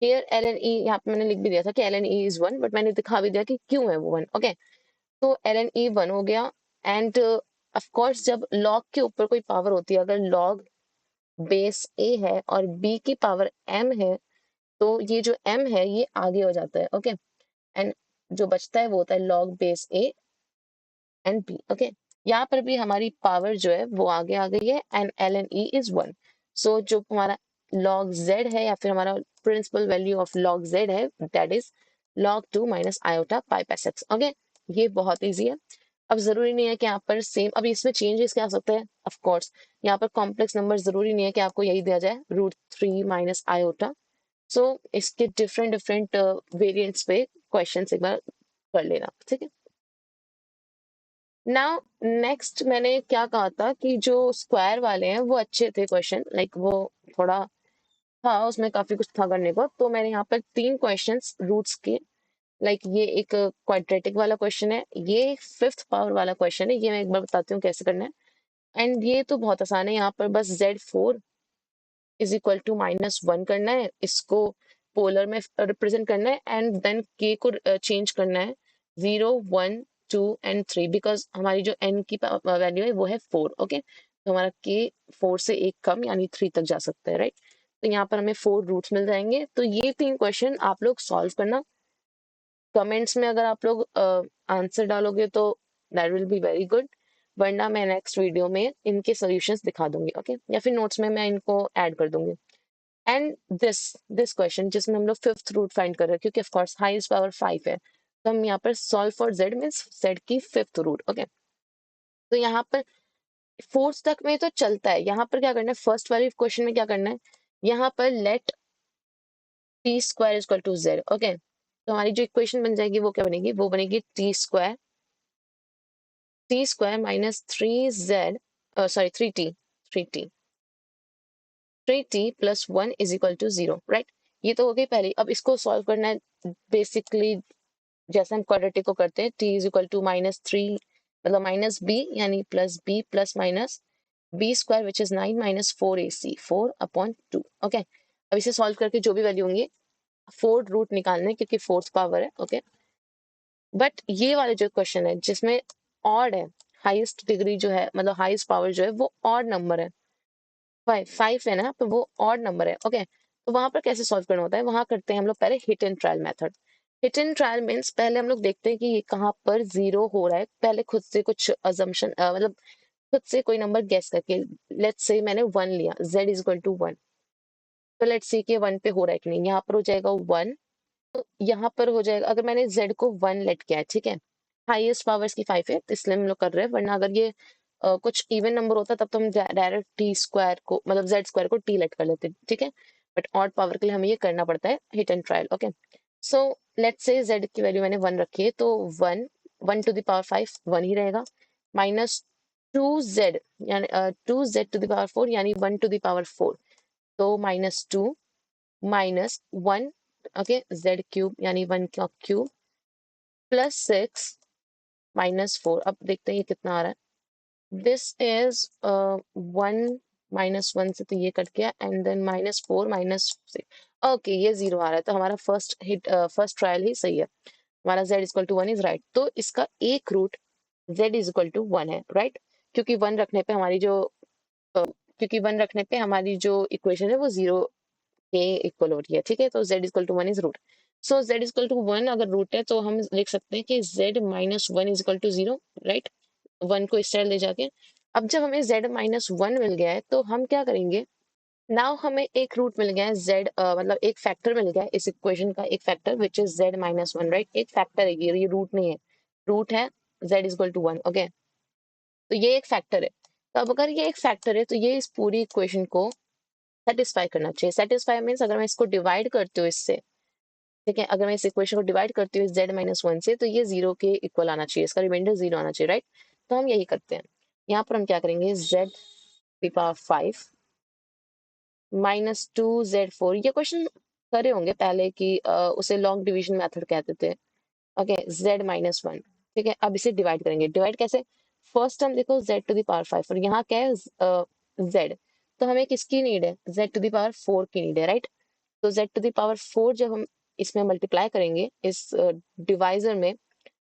हियर ln e, यहाँ पे मैंने लिख भी दिया था कि ln e इज 1, बट मैंने दिखा भी दिया कि क्यों है वो 1। ओके, तो ln e 1 हो गया। एंड ऑफ कोर्स जब log के ऊपर कोई पावर होती है, अगर log बेस a है और b की पावर m है, तो ये जो m है ये आगे हो जाता है। ओके, एंड जो बचता है वो होता है log base a and b। Okay, यहाँ पर भी हमारी पावर जो है वो आगे आ गई है, and ln e is 1। So जो हमारा log z है, या फिर हमारा principal value of log z है, that is log 2 minus iota pi by 6। Okay, ये बहुत ईजी है। अब जरूरी नहीं है कि यहाँ पर सेम, अब इसमें चेंजेस क्या आ सकते हैं, ऑफ कोर्स यहाँ पर कॉम्प्लेक्स नंबर जरूरी नहीं है कि आपको यही दिया जाए, √3 माइनस आयोटा। सो इसके डिफरेंट डिफरेंट वेरिएंट्स पे क्वेश्चन एक बार कर लेना, ठीक है। नाउ नेक्स्ट मैंने क्या कहा था कि जो स्क्वायर वाले हैं वो अच्छे थे क्वेश्चन, लाइक वो थोड़ा था, उसमें काफी कुछ था करने को, तो मैंने यहाँ पर 3 क्वेश्चंस रूट्स के, लाइक ये एक क्वाड्रेटिक वाला क्वेश्चन है, ये 5th पावर वाला क्वेश्चन है, ये मैं एक बार बताती हूँ कैसे करना है। एंड ये तो बहुत आसान है, यहाँ पर बस Z4 इज इक्वल टू -1 करना है, इसको पोलर में रिप्रेजेंट करना है, एंड देन के को चेंज करना है 0 1 2 एंड 3, बिकॉज हमारी जो n की वैल्यू है वो है 4। ओके, तो हमारा k 4 से एक कम यानी 3 तक जा सकता है, राइट। तो यहाँ पर हमें 4 रूट्स मिल जाएंगे। तो ये 3 क्वेश्चन आप लोग सॉल्व करना, कमेंट्स में अगर आप लोग आंसर डालोगे तो that will be very good, वरना मैं नेक्स्ट वीडियो में इनके सॉल्यूशंस दिखा दूंगी। ओके, या फिर नोट्स में मैं इनको ऐड कर दूंगी। एंड दिस क्वेश्चन जिसमें हम लोग 5th रूट फाइंड कर रहे हैं, क्योंकि ऑफ कोर्स हाईएस्ट पावर 5 है, तो हम यहाँ पर solve for z means z की 5th रूट। ओके, तो यहाँ पर 4th तक में तो चलता है, यहाँ पर क्या करना है, फर्स्ट वाले क्वेश्चन में क्या करना है, यहाँ पर let t square is equal to z. Okay, तो हमारी जो इक्वेशन बन जाएगी वो क्या बनेगी, वो बनेगी t square minus 3z, sorry 3t plus 1 is equal to 0, right. ये तो हो गई पहली। अब इसको सॉल्व करना है बेसिकली जैसे हम क्वाड्रेटिक को करते हैं, t इज इक्वल टू -3 मतलब -b यानी plus b plus minus b square which is 9 minus 4ac 4/2। Okay, अब इसे सॉल्व करके जो भी वैल्यू होंगी 4 रूट निकालने, क्योंकि 4th पावर है। ओके, बट ये वाले जो क्वेश्चन है जिसमें ऑड है, हाईएस्ट डिग्री जो है मतलब हाईएस्ट पावर जो है वो ऑड नंबर है, 5 है ना, तो वो ऑड नंबर है। ओके, तो वहां पर कैसे सॉल्व करना होता है, वहां करते हैं हम लोग पहले hit and trial method. Hit and trial means पहले हम लोग देखते हैं कि ये कहाँ पर 0 हो रहा है, पहले खुद से कुछ अजम्पशन मतलब खुद से कोई नंबर गेस करके, लेट्स से मैंने 1 लिया, z इज इक्वल टू 1, तो लेट्स सी कि 1 पे हो रहा है कि नहीं, यहाँ पर हो जाएगा 1, तो यहाँ पर हो जाएगा, अगर मैंने z को 1 लेट किया है, ठीक है, हाईएस्ट पावर्स की 5 है तो इसलिए हम लोग कर रहे हैं, वरना अगर ये कुछ इवन नंबर होता तब तो हम डायरेक्ट टी स्क्वायर को मतलब जेड स्क्वायर को टी लेट कर लेते, ठीक है, बट ऑड पावर के लिए हमें ये करना पड़ता है hit and trial. Okay, so let's say Z की वैल्यू मैंने 1 रखी है, तो 1 1 टू द पावर 5 1 ही रहेगा, माइनस 2z यानी 2z टू द पावर 4 यानी 1 टू द पावर 4, तो minus 2 minus 1, okay, z cube यानी 1 का क्यूब प्लस 6 माइनस 4। अब देखते हैं ये कितना आ रहा है। दिस इज 1 माइनस 1 से तो ये कट गया, and then minus 4 minus 6, okay ये 0 आ रहा है, तो हमारा फर्स्ट ट्रायल ही सही है, हमारा z equal to 1 is right. तो इसका एक root z is equal to 1 है, राइट, क्योंकि 1 रखने पे हमारी जो क्योंकि 1 रखने पे हमारी जो इक्वेशन है वो 0 के इक्वल हो रही है, ठीक है, तो z equal to 1 is root. So z equal to 1 अगर रूट है तो हम लिख सकते हैं कि z minus 1 is equal to 0, right, 1 को इस साइड ले जाके। अब जब हमें z माइनस 1 मिल गया है तो हम क्या करेंगे, नाउ हमें एक रूट मिल गया है z, मतलब एक फैक्टर मिल गया है इस इक्वेशन का, एक factor which is z minus 1, right, एक फैक्टर है ये रूट नहीं है, रूट है z is equal to 1, okay, तो ये एक फैक्टर है। तो अब अगर ये एक फैक्टर है तो ये इस पूरी इक्वेशन को सेटिस्फाई करना चाहिए। सेटिस्फाई मीन्स अगर मैं इसको डिवाइड करती हूँ इससे, ठीक है, अगर मैं इस इक्वेशन को डिवाइड करती हूँ z माइनस 1 से, तो ये 0 के इक्वल आना चाहिए, इसका रिमाइंडर 0 आना चाहिए, राइट, तो हम यही करते हैं। यहाँ पर हम क्या करेंगे, z पावर 5 माइनस 2z4, ये क्वेश्चन करे होंगे पहले कि उसे लॉन्ग डिवीजन मेथड कहते थे, ओके, z माइनस 1, ठीक है, अब इसे डिवाइड करेंगे, डिवाइड कैसे, फर्स्ट टर्म देखो z टू द पावर 5 और यहाँ क्या है z, तो हमें किसकी नीड है, z टू द पावर 4 की नीड है, राइट, तो z टू द पावर 4 जब हम इसमें मल्टीप्लाई करेंगे इस डिवाइजर में,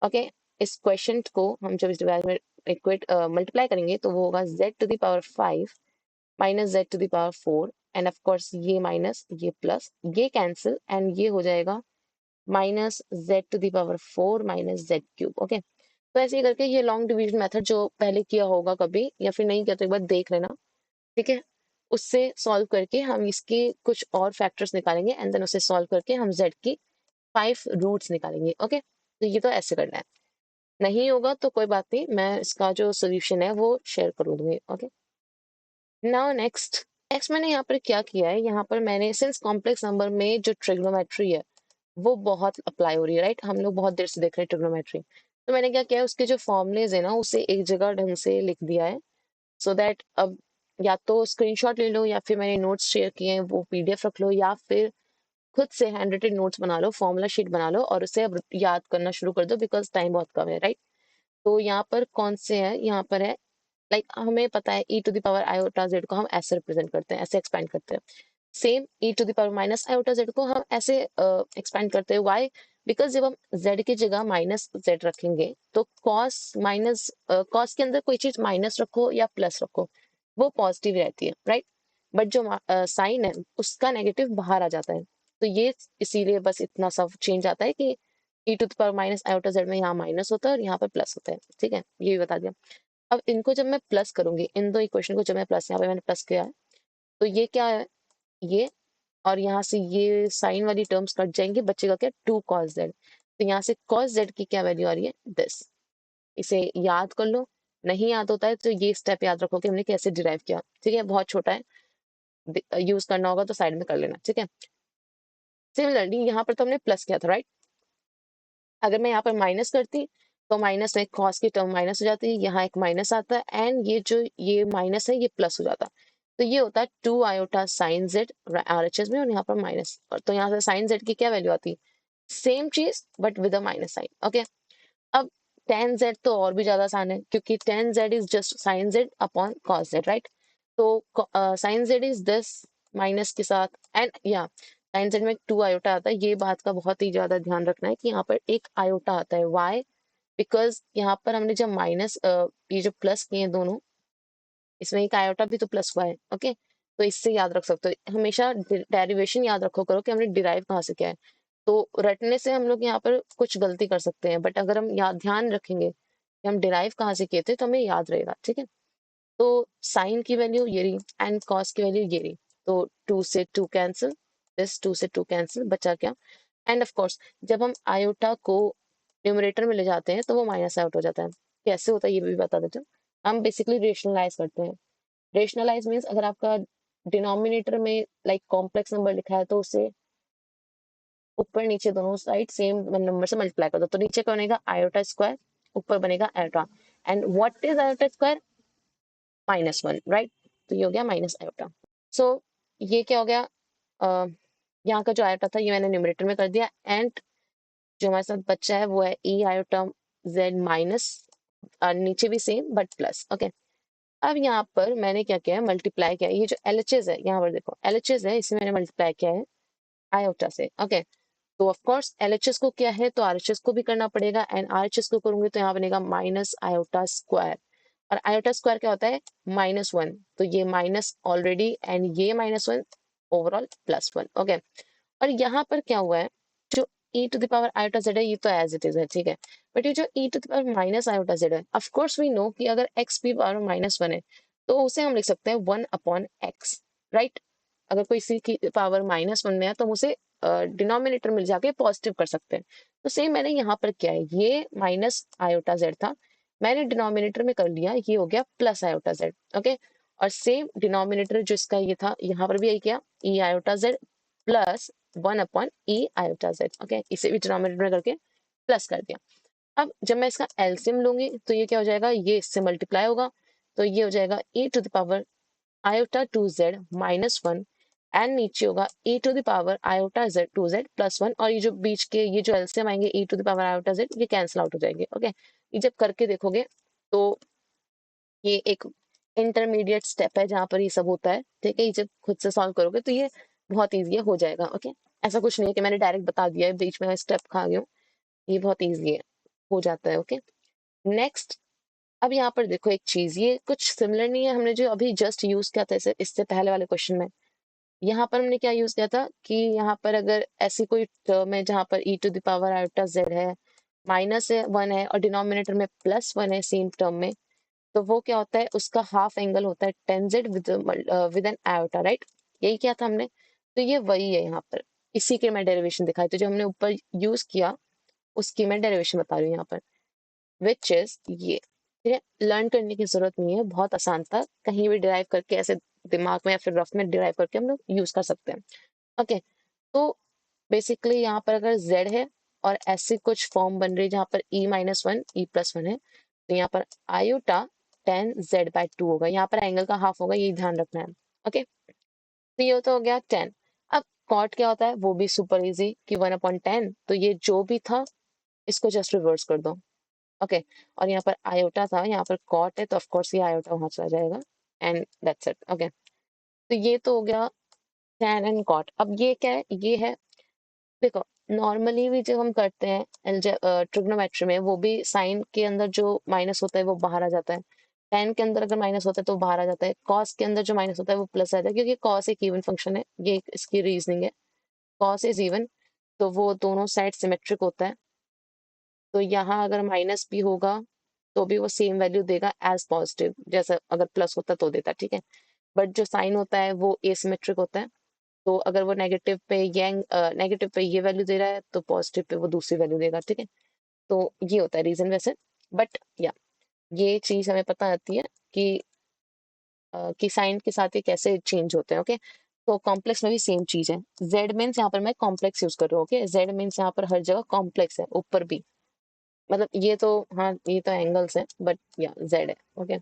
ओके, इस क्वेश्चन को हम जब इस डिवाइजर में इक्वेट मल्टीप्लाई करेंगे तो वो होगा z to the power 5 minus z to the power 4, and of course ये माइनस ये प्लस ये कैंसिल, एंड ये हो जाएगा minus z to the power 4 minus z cube, okay. तो ऐसे ही करके ये लॉन्ग डिवीजन मेथड जो पहले किया होगा कभी या फिर नहीं किया तो एक बार देख लेना, ठीक है, उससे सॉल्व करके हम इसके कुछ और फैक्टर्स निकालेंगे, एंड देन उसे सॉल्व करके हम z की 5 रूट्स निकालेंगे, ओके, तो ये तो ऐसे करना है। नहीं होगा तो कोई बात नहीं, मैं इसका जो सोल्यूशन है वो शेयर कर दूंगी, ओके। नाउ नेक्स्ट मैंने यहाँ पर क्या किया है, यहाँ पर मैंने सिंस कॉम्प्लेक्स नंबर में जो ट्रिग्नोमेट्री है वो बहुत अप्लाई हो रही है, राइट, हम लोग बहुत देर से देख रहे हैं ट्रिग्नोमेट्री, तो मैंने क्या किया है, उसके जो फॉर्मुलेज है ना उसे एक जगह ढंग से लिख दिया है, सो दैट अब या तो स्क्रीनशॉट ले लो या फिर मैंने नोट्स शेयर किए हैं वो पीडीएफ रख लो, या फिर खुद से हैंड रिटन नोट्स बना लो, फॉर्मूला शीट बना लो और उसे अब याद करना शुरू कर दो, बिकॉज टाइम बहुत कम है, राइट। तो यहाँ पर कौन से है, यहाँ पर है लाइक हमें पता है e to the power iota z को हम ऐसे रिप्रेजेंट करते हैं, ऐसे एक्सपेंड करते हैं, same e to the power minus iota z को हम ऐसे एक्सपेंड करते हैं, वाई, बिकॉज जब हम z की जगह माइनस z रखेंगे तो cos माइनस cos के अंदर कोई चीज माइनस रखो या प्लस रखो वो पॉजिटिव रहती है, राइट, बट जो साइन है उसका नेगेटिव बाहर आ जाता है, तो ये इसीलिए बस इतना सा चेंज आता है कि e to the power minus iota z में यहाँ माइनस होता है और यहाँ पर प्लस होता है, ठीक है, ये भी बता दिया। अब इनको जब मैं प्लस करूंगी, इन दो इक्वेशन को जब मैं प्लस, यहाँ पे मैंने प्लस किया है, तो ये क्या है, ये, और यहाँ से ये साइन वाली टर्म्स कट जाएंगे, बचेगा क्या, 2 cos z, तो यहाँ से cos z की क्या वैल्यू आ रही है, दिस, इसे याद कर लो, नहीं याद होता है तो ये स्टेप याद रखो कि हमने कैसे डिराइव किया, ठीक है, बहुत छोटा है, यूज करना होगा तो साइड में कर लेना, ठीक है। सिमिलरली यहाँ पर तो हमने प्लस किया था, राइट, अगर मैं यहाँ पर माइनस करती तो माइनस में कॉस की टर्म माइनस हो जाती है, यहाँ एक माइनस आता है, एंड ये जो ये माइनस है ये प्लस हो जाता, तो ये होता है 2 आयोटा साइन जेड आरएचएस में, और यहाँ पर माइनस, और तो यहाँ से साइन जेड की क्या वैल्यू आती है, सेम चीज but with a minus sign, okay. अब tan z तो और भी ज्यादा आसान है, क्योंकि tan z is just sine z upon cos z, right, तो sine z is this minus के साथ, एंड या साइन z में 2 आयोटा आता है, ये बात का बहुत ही ज्यादा ध्यान रखना है कि यहाँ पर एक आयोटा आता है, वाई, बिकॉज यहाँ पर हमने जब माइनस ये जो प्लस किए हैं दोनों, इसमें एक आयोटा भी तो प्लस हुआ है, ओके, तो इससे याद रख सकते हो, हमेशा डेरिवेशन याद रखो करो कि हमने डिराइव कहाँ से किया है, तो रटने से हम लोग यहाँ पर कुछ गलती कर सकते हैं, बट अगर हम याद ध्यान रखेंगे कि हम डिराइव कहाँ से किए थे तो हमें याद रहेगा, ठीक है। तो साइन की वैल्यू ये रही एंड कॉस की वैल्यू ये रही, तो 2 से 2 कैंसिल, दिस 2 से 2 कैंसिल, बचा क्या, एंड ऑफ कोर्स जब हम आयोटा को न्यूमरेटर में ले जाते हैं तो वो माइनस आउट हो जाता है, कैसे होता है ये भी बता देते हैं। हम बेसिकली रेशनलाइज करते हैं, रेशनलाइज मीन्स अगर आपका डिनोमिनेटर में लाइक कॉम्प्लेक्स नंबर लिखा है तो उसे ऊपर नीचे दोनों साइड सेम नंबर से मल्टीप्लाई कर दो, तो नीचे क्या बनेगा आयोटा स्क्वायर ऊपर बनेगा iota. And what is iota square? -1, right? तो ये हो गया माइनस आयोटा। सो ये क्या हो गया, यहाँ का जो आयोटा था ये मैंने न्यूमरेटर में कर दिया, एंड जो हमारे साथ बच्चा है वो है ई आयोटा जेड माइनस, नीचे भी सेम बट प्लस। ओके, अब यहाँ पर मैंने क्या किया है, मल्टीप्लाई किया है। ये जो एलएचएस है, यहाँ पर देखो एलएचएस है, इसे मैंने मल्टीप्लाई किया है आयोटा से। ओके, तो ऑफ कोर्स एलएचएस को क्या है तो आरएचएस को भी करना पड़ेगा, एंड आरएचएस को करूंगी तो यहाँ बनेगा माइनस आयोटा स्क्वायर। और आयोटा स्क्वायर क्या होता है? -1। तो ये माइनस ऑलरेडी, एंड ये -1, ओवरऑल +1। ओके, और यहाँ पर क्या हुआ है, जो e to the power iota z है ये तो एज इट इज है, ठीक है। बट ये जो e to the power minus iota z है, ऑफ कोर्स वी नो कि अगर x भी पावर -1 है तो उसे हम लिख सकते हैं 1/x, राइट? अगर कोई c की पावर -1 में है तो हम उसे डिनोमिनेटर में जाके पॉजिटिव कर सकते हैं। तो सेम मैंने यहाँ पर किया है, ये माइनस आयोटा जेड था, मैंने डिनोमिनेटर में कर लिया, ये हो गया प्लस आयोटा जेड। ओके, और सेम डिनोमिनेटर जो इसका ये था, यहाँ पर भी यही किया, ई iota Z plus 1/e iota Z. Okay, इसे भी डिनोमिनेटर में करके प्लस कर दिया। अब जब मैं इसका एलसीएम लूंगी तो ये क्या हो जाएगा, ये इससे मल्टीप्लाई होगा, तो ये हो जाएगा e to the power iota 2z -1, and नीचे होगा e to the power iota z 2z +1, और ये जो बीच के ये जो एलसीएम आएंगे e to the power iota z, ये कैंसिल आउट हो जाएंगे। ओके, ये जब करके देखोगे तो ये एक इंटरमीडिएट स्टेप है जहां पर ये सब होता है, ठीक है। ये जब खुद से सॉल्व करोगे तो ये बहुत ईजी हो जाएगा। ओके, ऐसा कुछ नहीं है कि मैंने डायरेक्ट बता दिया है, बीच में स्टेप खा गया हूँ, ये बहुत ईजी है, हो जाता है। ओके, नेक्स्ट, अब यहाँ पर देखो एक चीज, ये कुछ सिमिलर नहीं है, हमने जो अभी जस्ट यूज किया था इसे, इससे पहले वाले क्वेश्चन में। यहाँ पर हमने क्या यूज किया था कि यहाँ पर अगर ऐसी कोई टर्म है जहां पर e to the power iota z है, -1 है और डिनोमिनेटर में +1 है सेम टर्म में, तो वो क्या होता है, उसका हाफ एंगल होता है tan z with an iota, right? यही किया था हमने, तो ये वही है यहाँ पर, इसी के मैं डेरिवेशन दिखाई, तो जो हमने ऊपर यूज किया उसकी मैं डेरिवेशन बता रही हूँ यहाँ पर, विच इज ये। ठीक है, लर्न करने की जरूरत नहीं है, बहुत आसान था, कहीं भी डिराइव करके ऐसे दिमाग में या फिर रफ में डिराइव करके हम लोग यूज कर सकते हैं। ओके, तो बेसिकली यहाँ पर अगर z है और ऐसी कुछ फॉर्म बन रही है जहाँ पर e-1 e+1 है, तो यहाँ पर आयोटा tan z/2 होगा, यहाँ पर एंगल का हाफ होगा, ये ध्यान रखना है। ओके, तो ये तो हो गया 10। अब कॉट क्या होता है, वो भी सुपर इजी कि 1/10, तो ये जो भी था इसको जस्ट रिवर्स कर दो। ओके, और यहाँ पर आयोटा था, यहाँ पर कॉट है, तो ऑफकोर्स ये आयोटा वहां चला जाएगा, एंड दैट्स इट। ओके, तो ये तो हो गया tan एंड कॉट। अब ये क्या है, ये है, देखो नॉर्मली भी जब हम करते हैं ट्रिग्नोमेट्री में, वो भी साइन के अंदर जो माइनस होता है वो बाहर आ जाता है, टेन के अंदर अगर माइनस होता है तो बाहर आ जाता है, कॉस के अंदर जो माइनस होता है वो प्लस आ जाता है, क्योंकि कॉस एक इवन फंक्शन है, ये इसकी रीजनिंग है, कॉस इज इवन, तो वो दोनों साइड सिमेट्रिक होता है, तो यहाँ अगर माइनस भी होगा तो भी वो सेम वैल्यू देगा एज पॉजिटिव, जैसा अगर प्लस होता तो देता, ठीक है। बट जो साइन होता है वो एसिमेट्रिक होता है, तो अगर वो नेगेटिव पे ये वैल्यू दे रहा है तो पॉजिटिव पे वो दूसरी वैल्यू देगा, ठीक है। तो ये होता है रीजन वैसे, बट या ये चीज हमें पता आती है कि साइन के साथ ये कैसे चेंज होते हैं। ओके, तो कॉम्प्लेक्स में भी सेम चीज है, जेड मीन्स यहाँ पर मैं कॉम्प्लेक्स यूज कर रहा हूँ। ओके, जेड मीन्स यहाँ पर हर जगह कॉम्प्लेक्स है, ऊपर भी, मतलब ये तो, हाँ ये तो एंगल्स है, बट या जेड है। Okay,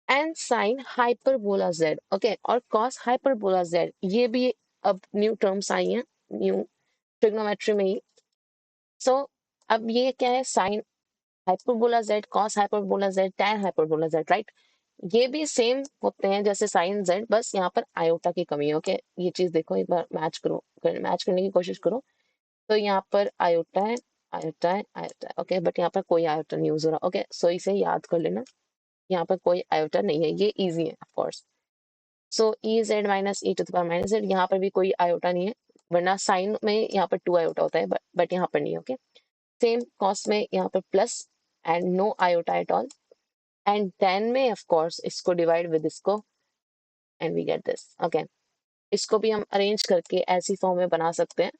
and sine hyperbola z, okay, और कॉस हाइपरबोला जेड, ये भी अब न्यू टर्म्स आई हैं न्यू ट्रिग्नोमेट्री में ही। सो अब ये क्या है, sine hyperbola z, cos hyperbola z, tan hyperbola z, right? ये भी सेम होते हैं जैसे साइन जेड, बस यहाँ पर आयोटा की कमी है। ओके, ये चीज देखो, एक बार मैच करो, मैच करने की कोशिश करो, तो यहाँ पर आयोटा है, आयोटा है, आयोटा है। ओके, बट यहाँ पर कोई आयोटा नहीं यूज हो रहा। ओके, सो इसे याद कर लेना, यहाँ पर कोई आयोटा नहीं है, ये इजी है of course. So e z minus e to the power minus z, यहाँ पर भी कोई आयोटा नहीं है, वरना साइन में यहाँ पर 2 आयोटा होता है, बट यहाँ पर नहीं है। ओके, सेम कॉस में यहाँ पर plus and no iota at all, and then में ऑफ कोर्स इसको डिवाइड विद इसको, and we get this. Okay, इसको भी हम अरेंज करके ऐसी फॉर्म में बना सकते हैं,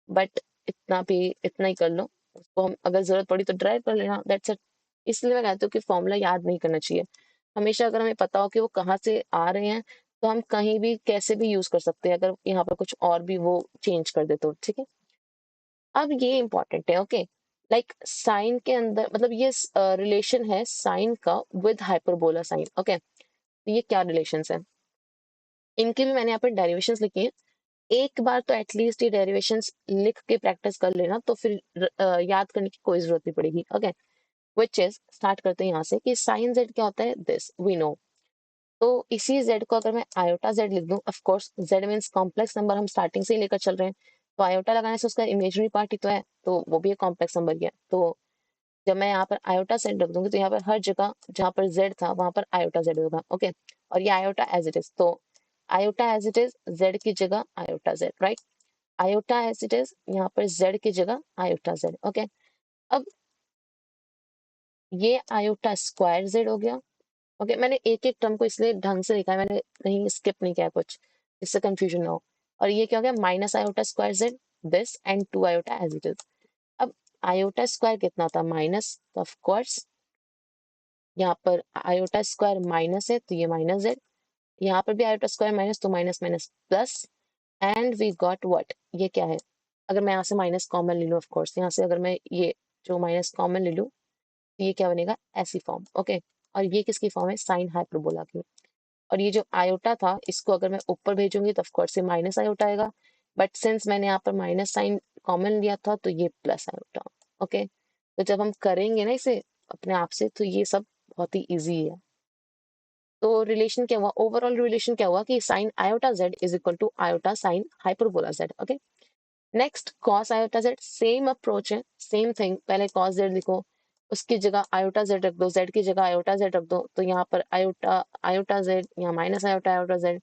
बट इतना ही कर लो, उसको हम अगर जरूरत पड़ी तो ड्राइव कर लेना, दैट्स इट। इसलिए मैं कहती हूँ कि फॉर्मूला याद नहीं करना चाहिए, हमेशा अगर हमें पता हो कि वो कहाँ से आ रहे हैं तो हम कहीं भी कैसे भी यूज कर सकते हैं, अगर यहाँ पर कुछ और भी वो चेंज कर दे तो, ठीक है। अब ये इंपॉर्टेंट है। ओके, लाइक साइन के अंदर मतलब ये रिलेशन है साइन का विद हाइपरबोला साइन। ओके, तो ये क्या रिलेशन है, इनकी भी मैंने यहाँ पर डेरिवेशंस लिखी है। एक बार तो एटलीस्ट ये डेरिवेशंस लिख के प्रैक्टिस कर लेना, तो फिर याद करने की कोई जरूरत नहीं पड़ेगी। ओके, विच इज स्टार्ट करते हैं यहाँ से कि साइन जेड क्या होता है, दिस वी नो। तो इसी z को अगर मैं आयोटा z लिख दूं, of course z means complex number, हम स्टार्टिंग से ही लेकर चल रहे हैं, तो आयोटा लगाने से उसका इमेजिनरी पार्ट ही तो है, तो वो भी एक कॉम्प्लेक्स नंबर ही है। तो जब मैं यहाँ पर आयोटा z रख दूंगी तो यहाँ पर हर जगह जहाँ पर z था वहां पर आयोटा z होगा। ओके, और ये आयोटा एज इट इज, तो iota as it is z की जगह iota z, right. Iota as it is यहाँ पर z की जगह आयोटा z। ओके, अब ये आयोटा स्क्वायर z हो गया। ओके, मैंने एक एक टर्म को इसलिए ढंग से लिखा है, मैंने कहीं स्किप नहीं किया कुछ, इससे कंफ्यूजन ना हो। और ये क्या हो गया, minus iota square z, this and to iota as it is. अब आयोटा स्क्वायर कितना था, माइनस, तो ऑफ कोर्स यहाँ पर आयोटा स्क्वायर माइनस है तो ये माइनस जेड, यहाँ पर भी आयोटा स्क्वायर माइनस तो minus minus plus, and we got what, ये क्या है, अगर मैं यहाँ से माइनस कॉमन ले लूँ, ऑफ कोर्स यहाँ से अगर मैं ये जो माइनस कॉमन ले लूँ तो ये क्या बनेगा, ऐसी फॉर्म। ओके, और ये किसकी फॉर्म है, साइन हाइपरबोला की। और ये जो आयोटा था इसको अगर मैं ऊपर भेजूंगी तो ऑफकोर्स ये माइनस आयोटा आएगा, बट सिंस मैंने यहाँ पर माइनस साइन कॉमन लिया था तो ये प्लस आयोटा। ओके, तो जब हम करेंगे ना इसे अपने आप से तो ये सब बहुत ही इजी है। तो रिलेशन क्या हुआ, ओवरऑल रिलेशन क्या हुआ कि sine iota z is equal to iota sine hyperbola z. Okay, next cos iota z, same approach है, सेम थिंग, पहले कॉस जेड लिखो, उसकी जगह आयोटा जेड रख दो, जेड की जगह आयोटा जेड रख दो, तो यहाँ पर आयोटा आयोटा जेड, यहाँ माइनस आयोटा आयोटा जेड,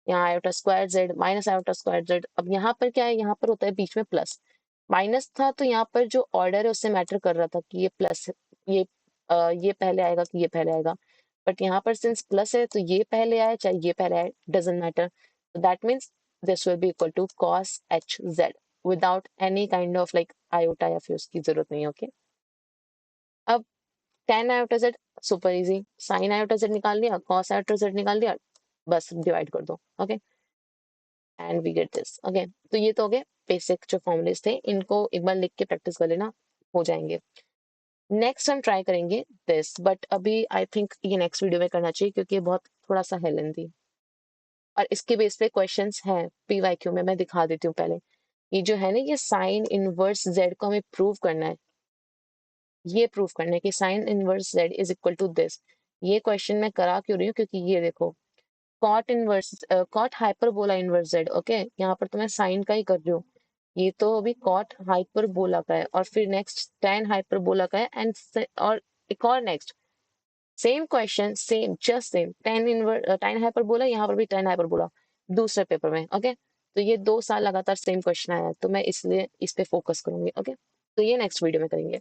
यहाँ iota square Z minus iota square Z. अब यहाँ पर क्या है, यहाँ पर होता है बीच में प्लस, माइनस था तो यहाँ पर जो ऑर्डर है उससे मैटर कर रहा था कि ये प्लस, ये ये पहले आएगा कि ये पहले आएगा, बट यहाँ पर सिंस प्लस है तो ये पहले आए चाहे ये पहले आए, doesn't matter. That means this will be equal to cos h z without any kind of like iota या फिर उसकी जरूरत नहीं। ओके, अब tan iota z super easy, sine iota z निकाल लिया, कॉस आयोटा जेड निकाल लिया, बस डिवाइड कर दो। Okay, and we get this. Okay, तो ये तो हो गए बेसिक जो फॉर्मूलेस थे, इनको एक बार लिख के प्रैक्टिस कर लेना, हो जाएंगे। नेक्स्ट हम ट्राई करेंगे दिस, बट अभी आई थिंक ये नेक्स्ट वीडियो में करना चाहिए क्योंकि ये बहुत थोड़ा सा है लेंथी, और इसके बेस पे क्वेश्चंस हैं पीवाईक्यू में, मैं दिखा देती हूँ पहले। ये जो है ना, ये साइन इनवर्स जेड को हमें प्रूव करना है, ये प्रूव करना है कि sine inverse z is equal to this. ये क्वेश्चन मैं करा क्यों रही हूँ, क्योंकि ये देखो cot inverse cot hyperbola inverse z. Okay, यहाँ पर तो मैं साइन का ही कर रही हूँ, ये तो अभी कॉट हाइपरबोला का है, और फिर नेक्स्ट टेन हाइपरबोला का है, एंड और एक और next same question, same just same tan inverse tan hyperbola, यहाँ पर भी टेन हाइपरबोला दूसरे पेपर में। ओके, तो ये 2 साल लगातार सेम क्वेश्चन आया है, तो मैं इसलिए इस पे फोकस करूंगी। ओके, तो ये नेक्स्ट वीडियो में करेंगे।